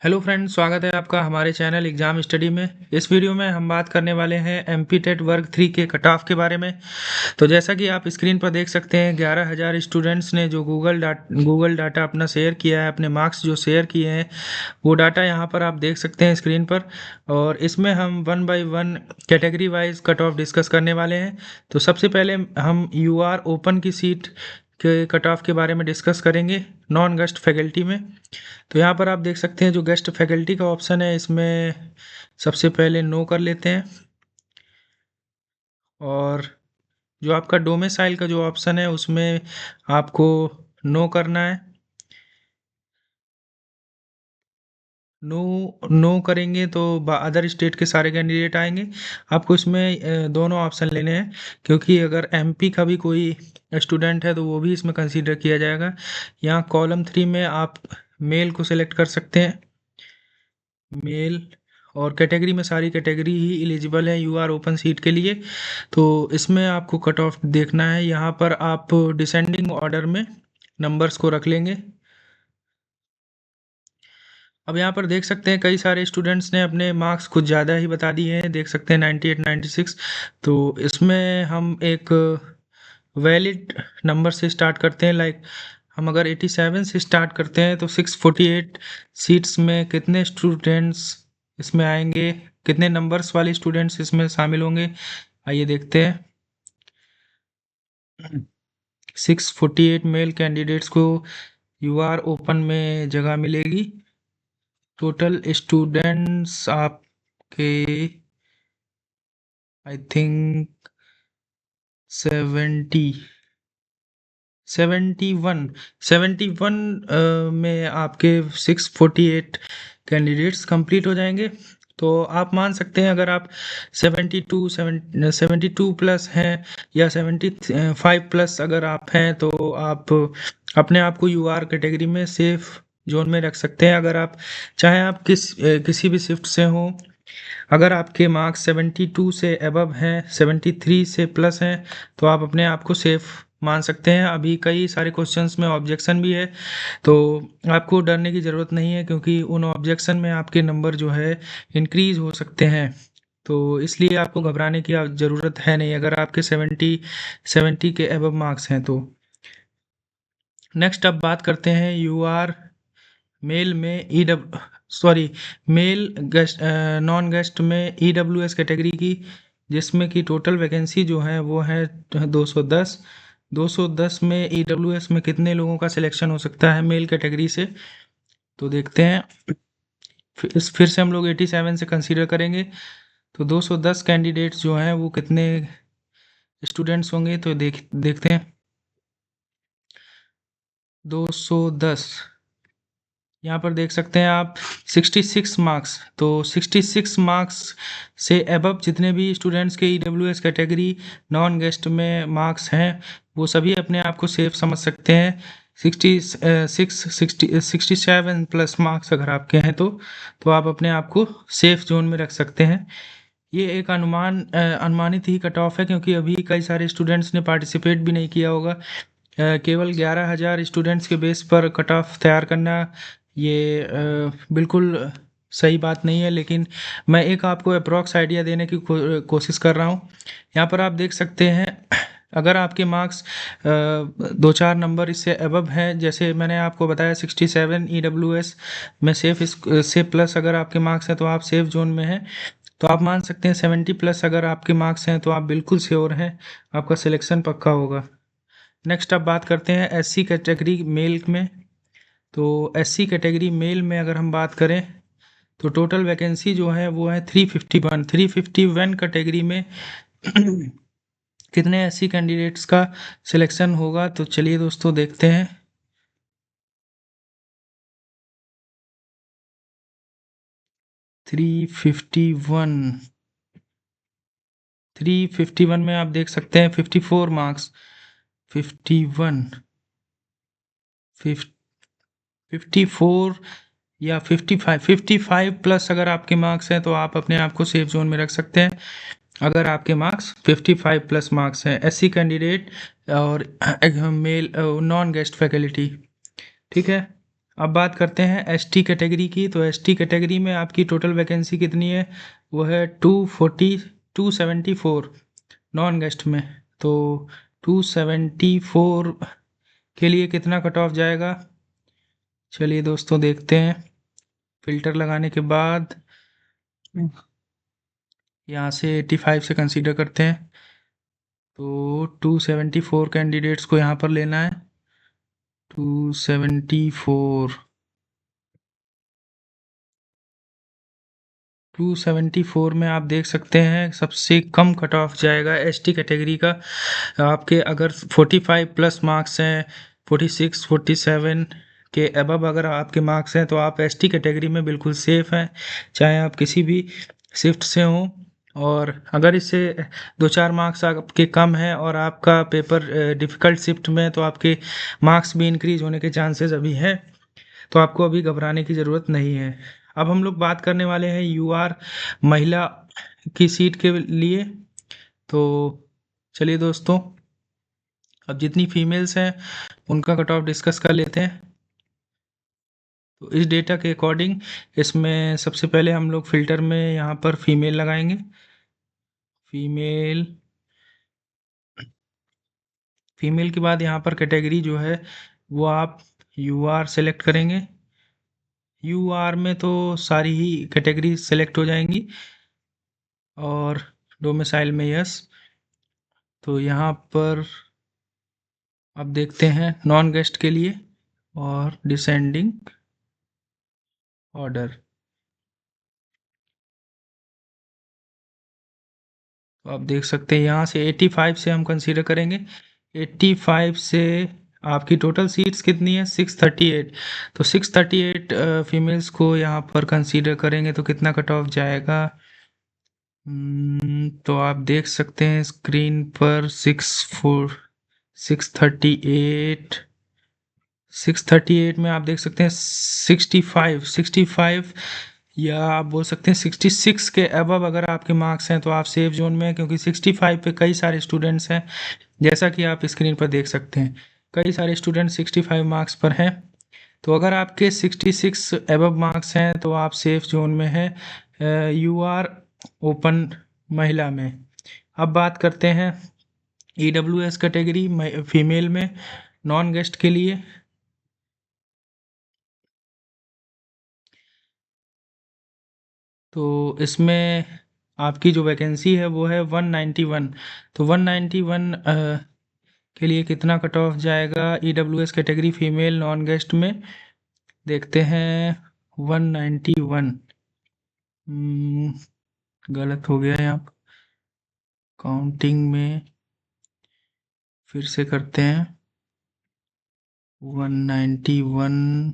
Hello friends, स्वागत है आपका हमारे चैनल एग्ज़ाम स्टडी में। इस वीडियो में हम बात करने वाले हैं एमपी टेट वर्ग 3 के कट ऑफ के बारे में। तो जैसा कि आप स्क्रीन पर देख सकते हैं, 11,000 स्टूडेंट्स ने जो गूगल डाटा अपना शेयर किया है, अपने मार्क्स जो शेयर किए हैं, वो डाटा यहाँ पर आप देख सकते हैं स्क्रीन पर। और इसमें हम one by one category wise cut off discuss करने वाले हैं। तो सबसे पहले हम यूआर ओपन की सीट के कट ऑफ के बारे में डिस्कस करेंगे नॉन गेस्ट फैकल्टी में। तो यहाँ पर आप देख सकते हैं जो गेस्ट फैकल्टी का ऑप्शन है, इसमें सबसे पहले नो कर लेते हैं। और जो आपका डोमिसाइल का जो ऑप्शन है, उसमें आपको नो करना है। नो नो करेंगे तो अदर स्टेट के सारे कैंडिडेट आएंगे। आपको इसमें दोनों ऑप्शन लेने हैं, क्योंकि अगर एमपी का भी कोई स्टूडेंट है तो वो भी इसमें कंसीडर किया जाएगा। यहाँ कॉलम 3 में आप मेल को सिलेक्ट कर सकते हैं, मेल। और कैटेगरी में सारी कैटेगरी ही एलिजिबल है यूआर ओपन सीट के लिए। तो इसमें आपको कट ऑफ देखना है। यहाँ पर आप डिसेंडिंग ऑर्डर में नंबर्स को रख लेंगे। अब यहाँ पर देख सकते हैं कई सारे स्टूडेंट्स ने अपने मार्क्स कुछ ज़्यादा ही बता दिए हैं, देख सकते हैं 98 96। तो इसमें हम एक वैलिड नंबर से स्टार्ट करते हैं। लाइक हम अगर 87 से स्टार्ट करते हैं तो 648 सीट्स में कितने स्टूडेंट्स इसमें आएंगे, कितने नंबर्स वाले स्टूडेंट्स इसमें शामिल होंगे, आइए देखते हैं। 648 मेल कैंडिडेट्स को यूआर ओपन में जगह मिलेगी। टोटल स्टूडेंट्स आपके आई थिंक 70 71 में आपके 648 कैंडिडेट्स कंप्लीट हो जाएंगे। तो आप मान सकते हैं अगर आप 72 प्लस हैं या 75 प्लस अगर आप हैं, तो आप अपने आप को यूआर कैटेगरी में सेफ जोन में रख सकते हैं। अगर आप चाहें, आप किसी भी शिफ्ट से हों, अगर आपके मार्क्स 72 से अबव हैं, 73 से प्लस हैं, तो आप अपने आप को सेफ मान सकते हैं। अभी कई सारे क्वेश्चंस में ऑब्जेक्शन भी है, तो आपको डरने की ज़रूरत नहीं है, क्योंकि उन ऑब्जेक्शन में आपके नंबर जो है इंक्रीज हो सकते हैं। तो इसलिए आपको घबराने की ज़रूरत है नहीं, अगर आपके 70 के अबव मार्क्स हैं तो। नेक्स्ट अब बात करते हैं यूआर मेल में मेल गेस्ट नॉन गेस्ट में ईडब्ल्यूएस कैटेगरी की, जिसमें कि टोटल वैकेंसी जो है वो है 210। 210 में ईडब्ल्यूएस में कितने लोगों का सिलेक्शन हो सकता है मेल कैटेगरी से, तो देखते हैं। फिर से हम लोग 87 से कंसीडर करेंगे, तो 210 कैंडिडेट्स जो हैं वो कितने स्टूडेंट्स होंगे, तो देखते हैं। 210, यहाँ पर देख सकते हैं आप 66 मार्क्स। तो 66 मार्क्स से एबव जितने भी स्टूडेंट्स के ईडब्ल्यूएस कैटेगरी नॉन गेस्ट में मार्क्स हैं, वो सभी अपने आप को सेफ समझ सकते हैं। 67 प्लस मार्क्स अगर आपके हैं तो आप अपने आप को सेफ जोन में रख सकते हैं। ये एक अनुमानित ही कट ऑफ है, क्योंकि अभी कई सारे स्टूडेंट्स ने पार्टिसिपेट भी नहीं किया होगा। केवल 11,000 स्टूडेंट्स के बेस पर कट ऑफ तैयार करना, ये बिल्कुल सही बात नहीं है। लेकिन मैं एक आपको अप्रॉक्स आइडिया देने की कोशिश कर रहा हूँ। यहाँ पर आप देख सकते हैं, अगर आपके मार्क्स 2-4 नंबर इससे अबव हैं, जैसे मैंने आपको बताया 67 ईडब्ल्यूएस में से प्लस अगर आपके मार्क्स हैं तो आप सेफ जोन में हैं। तो आप मान सकते हैं 70 प्लस अगर आपके मार्क्स हैं तो आप बिल्कुल श्योर हैं, आपका सिलेक्शन पक्का होगा। नेक्स्ट अब बात करते हैं एससी कैटेगरी मेल में। तो एससी कैटेगरी मेल में अगर हम बात करें, तो टोटल वैकेंसी जो है वो है 351 कैटेगरी में कितने एससी कैंडिडेट्स का सिलेक्शन होगा, तो चलिए दोस्तों देखते हैं। 351 351 में आप देख सकते हैं 54 मार्क्स। 51 54 या 55 प्लस अगर आपके मार्क्स हैं तो आप अपने आप को सेफ जोन में रख सकते हैं। अगर आपके मार्क्स 55 प्लस मार्क्स हैं, एससी कैंडिडेट और मेल नॉन गेस्ट फैकल्टी, ठीक है। अब बात करते हैं एसटी कैटेगरी की। तो एसटी कैटेगरी में आपकी टोटल वैकेंसी कितनी है? वो है 274 नॉन गेस्ट में। तो 274 के लिए कितना कट ऑफ जाएगा? चलिए दोस्तों देखते हैं। फिल्टर लगाने के बाद यहाँ से 85 से कंसीडर करते हैं। तो 274 कैंडिडेट्स को यहाँ पर लेना है। 274 274 में आप देख सकते हैं सबसे कम कट ऑफ जाएगा एसटी कैटेगरी का। आपके अगर 45 प्लस मार्क्स हैं, 46 47 के अबव अगर आपके मार्क्स हैं तो आप एसटी कैटेगरी में बिल्कुल सेफ़ हैं, चाहे आप किसी भी शिफ्ट से हों। और अगर इससे 2-4 मार्क्स आपके कम हैं और आपका पेपर डिफ़िकल्ट शिफ्ट में है तो आपके मार्क्स भी इंक्रीज होने के चांसेस अभी हैं। तो आपको अभी घबराने की ज़रूरत नहीं है। अब हम लोग बात करने वाले हैं यूआर महिला की सीट के लिए। तो चलिए दोस्तों, अब जितनी फीमेल्स हैं उनका कट ऑफ डिस्कस कर लेते हैं। तो इस डेटा के अकॉर्डिंग इसमें सबसे पहले हम लोग फ़िल्टर में यहाँ पर फीमेल लगाएंगे। फीमेल फीमेल के बाद यहाँ पर कैटेगरी जो है वो आप यूआर सेलेक्ट करेंगे। यूआर में तो सारी ही कैटेगरी सेलेक्ट हो जाएंगी और डोमिसाइल में यस। तो यहाँ पर आप देखते हैं नॉन गेस्ट के लिए और डिसेंडिंग ऑर्डर। तो आप देख सकते हैं यहाँ से 85 से हम कंसीडर करेंगे। 85 से आपकी टोटल सीट्स कितनी है? 638। तो 638 फीमेल्स को यहाँ पर कंसीडर करेंगे तो कितना कट ऑफ जाएगा? तो आप देख सकते हैं स्क्रीन पर 638 में आप देख सकते हैं 65 या आप बोल सकते हैं 66 के अबव अगर आपके मार्क्स हैं तो आप सेफ जोन में हैं, क्योंकि 65 पे कई सारे स्टूडेंट्स हैं। जैसा कि आप स्क्रीन पर देख सकते हैं कई सारे स्टूडेंट 65 मार्क्स पर हैं। तो अगर आपके 66 एबव मार्क्स हैं तो आप सेफ जोन में हैं यू आर ओपन महिला में। अब बात करते हैं EWS कैटेगरी फीमेल में नॉन गेस्ट के लिए। तो इसमें आपकी जो वैकेंसी है वो है 191। तो 191 के लिए कितना कट ऑफ जाएगा EWS category female non guest में? देखते हैं 191। गलत हो गया यहाँ काउंटिंग में, फिर से करते हैं। 191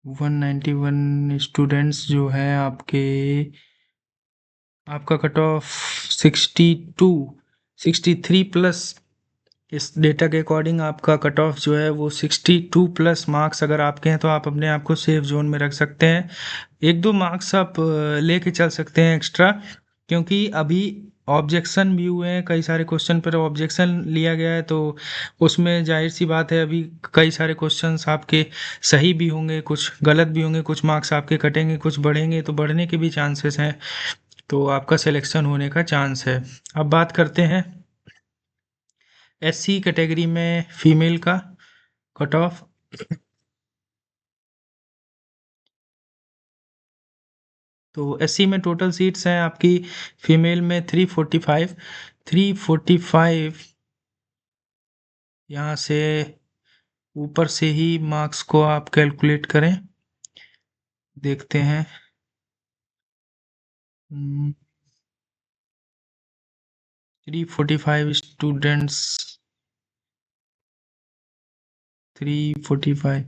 191 स्टूडेंट्स जो है आपका कट ऑफ 63 प्लस। इस डेटा के अकॉर्डिंग आपका कट ऑफ जो है वो 62 प्लस मार्क्स अगर आपके हैं तो आप अपने आप को सेफ जोन में रख सकते हैं। 1-2 मार्क्स आप लेके चल सकते हैं एक्स्ट्रा, क्योंकि अभी ऑब्जेक्शन भी हुए हैं कई सारे क्वेश्चन पर ऑब्जेक्शन लिया गया है। तो उसमें जाहिर सी बात है अभी कई सारे क्वेश्चंस आपके सही भी होंगे, कुछ गलत भी होंगे, कुछ मार्क्स आपके कटेंगे, कुछ बढ़ेंगे, तो बढ़ने के भी चांसेस हैं। तो आपका सिलेक्शन होने का चांस है। अब बात करते हैं SC कैटेगरी में फीमेल का कट ऑफ। तो SC में टोटल सीट्स हैं आपकी फीमेल में 345 यहाँ से ऊपर से ही मार्क्स को आप कैलकुलेट करें। देखते हैं 345 स्टूडेंट्स 345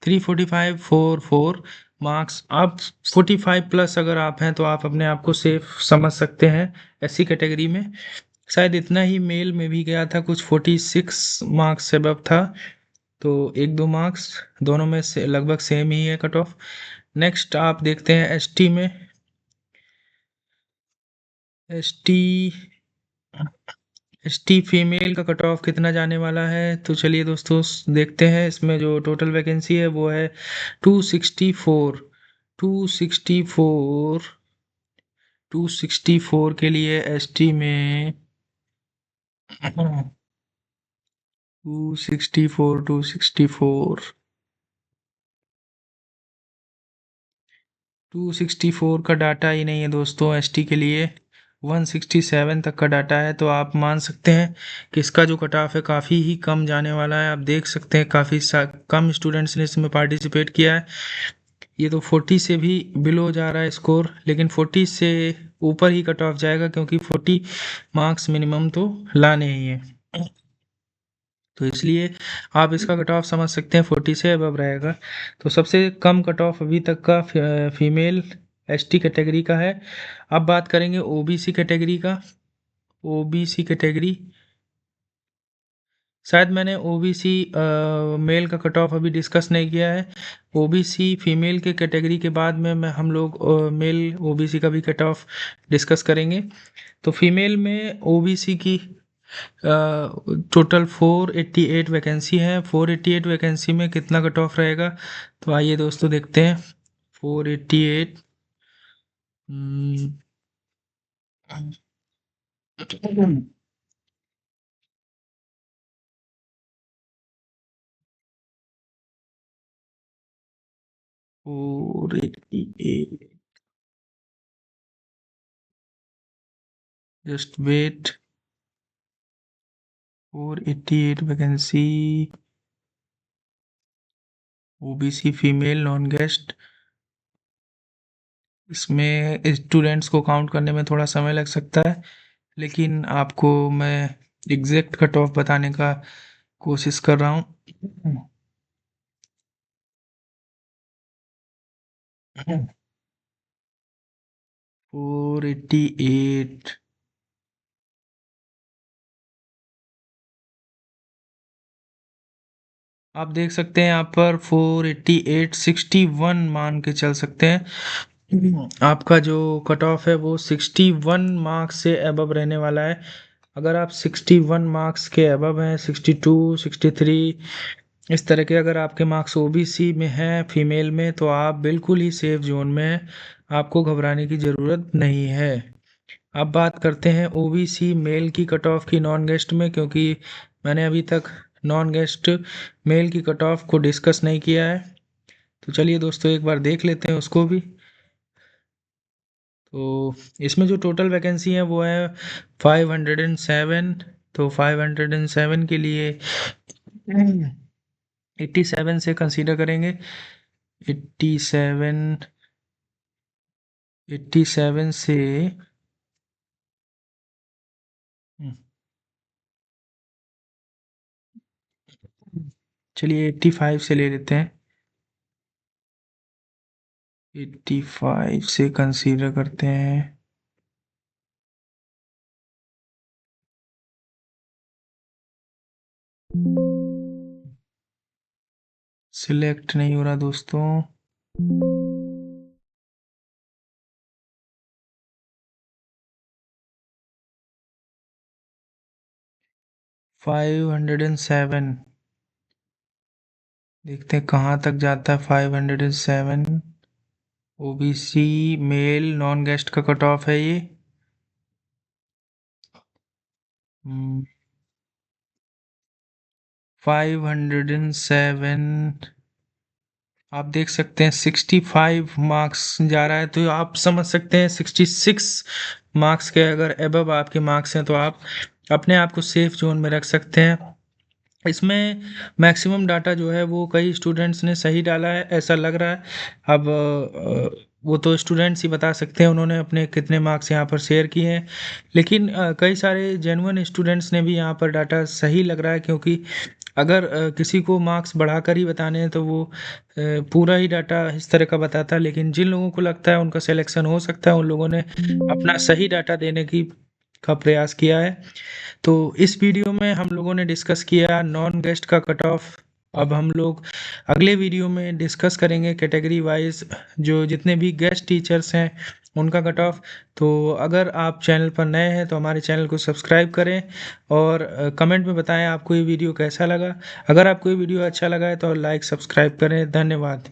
345 4 मार्क्स। आप 45 प्लस अगर आप हैं तो आप अपने आप को सेफ समझ सकते हैं SC कैटेगरी में। शायद इतना ही मेल में भी गया था, कुछ 46 मार्क्स से अबव था। तो 1-2 मार्क्स दोनों में से लगभग सेम ही है कट ऑफ। नेक्स्ट आप देखते हैं ST में। ST एसटी फीमेल का कट ऑफ कितना जाने वाला है, तो चलिए दोस्तों देखते हैं। इसमें जो टोटल वैकेंसी है वो है 264। 264 264 के लिए एसटी में 264 का डाटा ही नहीं है दोस्तों एसटी के लिए। 167 तक का डाटा है, तो आप मान सकते हैं कि इसका जो कट ऑफ है काफ़ी ही कम जाने वाला है। आप देख सकते हैं काफ़ी कम स्टूडेंट्स ने इसमें पार्टिसिपेट किया है। ये तो 40 से भी बिलो जा रहा है स्कोर, लेकिन 40 से ऊपर ही कट ऑफ जाएगा, क्योंकि 40 मार्क्स मिनिमम तो लाने ही है। तो इसलिए आप इसका कट ऑफ समझ सकते हैं 40 से अबव रहेगा। तो सबसे कम कट ऑफ अभी तक का फीमेल एसटी कैटेगरी का है। अब बात करेंगे ओबीसी कैटेगरी का। ओबीसी कैटेगरी, शायद मैंने ओबीसी मेल का कट ऑफ अभी डिस्कस नहीं किया है। ओबीसी फीमेल के कैटेगरी के बाद में मैं हम लोग मेल ओबीसी का भी कट ऑफ डिस्कस करेंगे। तो फीमेल में ओबीसी की टोटल 488 वैकेंसी है। 488 वैकेंसी में कितना कट ऑफ रहेगा, तो आइए दोस्तों देखते हैं। 488 488, just wait. 488 vacancy OBC female non guest. इसमें स्टूडेंट्स को काउंट करने में थोड़ा समय लग सकता है, लेकिन आपको मैं एग्जैक्ट कट ऑफ बताने का कोशिश कर रहा हूँ। 488, आप देख सकते हैं यहाँ पर 488, 61 मान के चल सकते हैं। आपका जो कट ऑफ है वो 61 मार्क्स से अबव रहने वाला है। अगर आप 61 मार्क्स के अबव हैं, 62, 63 इस तरह के अगर आपके मार्क्स ओबीसी में हैं फीमेल में, तो आप बिल्कुल ही सेफ जोन में हैं। आपको घबराने की ज़रूरत नहीं है। अब बात करते हैं ओबीसी मेल की कट ऑफ की नॉन गेस्ट में, क्योंकि मैंने अभी तक नॉन गेस्ट मेल की कट ऑफ को डिस्कस नहीं किया है। तो चलिए दोस्तों एक बार देख लेते हैं उसको भी। तो इसमें जो टोटल वैकेंसी है वो है 507। तो 507 के लिए 87 से कंसीडर करेंगे। 87, 87 से चलिए 85 से ले लेते हैं। 85 से कंसीडर करते हैं। सिलेक्ट नहीं हो रहा दोस्तों। 507, देखते हैं कहाँ तक जाता है। 507 ओबीसी मेल नॉन गेस्ट का कट ऑफ है ये। 507 आप देख सकते हैं 65 मार्क्स जा रहा है, तो आप समझ सकते हैं 66 मार्क्स के अगर एबव आपके मार्क्स हैं तो आप अपने आप को सेफ जोन में रख सकते हैं। इसमें मैक्सिमम डाटा जो है वो कई स्टूडेंट्स ने सही डाला है ऐसा लग रहा है। अब वो तो स्टूडेंट्स ही बता सकते हैं उन्होंने अपने कितने मार्क्स यहाँ पर शेयर किए हैं, लेकिन कई सारे जेन्युइन स्टूडेंट्स ने भी यहाँ पर डाटा सही लग रहा है, क्योंकि अगर किसी को मार्क्स बढ़ाकर ही बताने हैं तो वो पूरा ही डाटा इस तरह का बताता है, लेकिन जिन लोगों को लगता है उनका सिलेक्शन हो सकता है उन लोगों ने अपना सही डाटा देने की का प्रयास किया है। तो इस वीडियो में हम लोगों ने डिस्कस किया नॉन गेस्ट का कट ऑफ। अब हम लोग अगले वीडियो में डिस्कस करेंगे कैटेगरी वाइज जो जितने भी गेस्ट टीचर्स हैं उनका कट ऑफ। तो अगर आप चैनल पर नए हैं तो हमारे चैनल को सब्सक्राइब करें और कमेंट में बताएं आपको ये वीडियो कैसा लगा। अगर आपको ये वीडियो अच्छा लगा है तो लाइक सब्सक्राइब करें। धन्यवाद।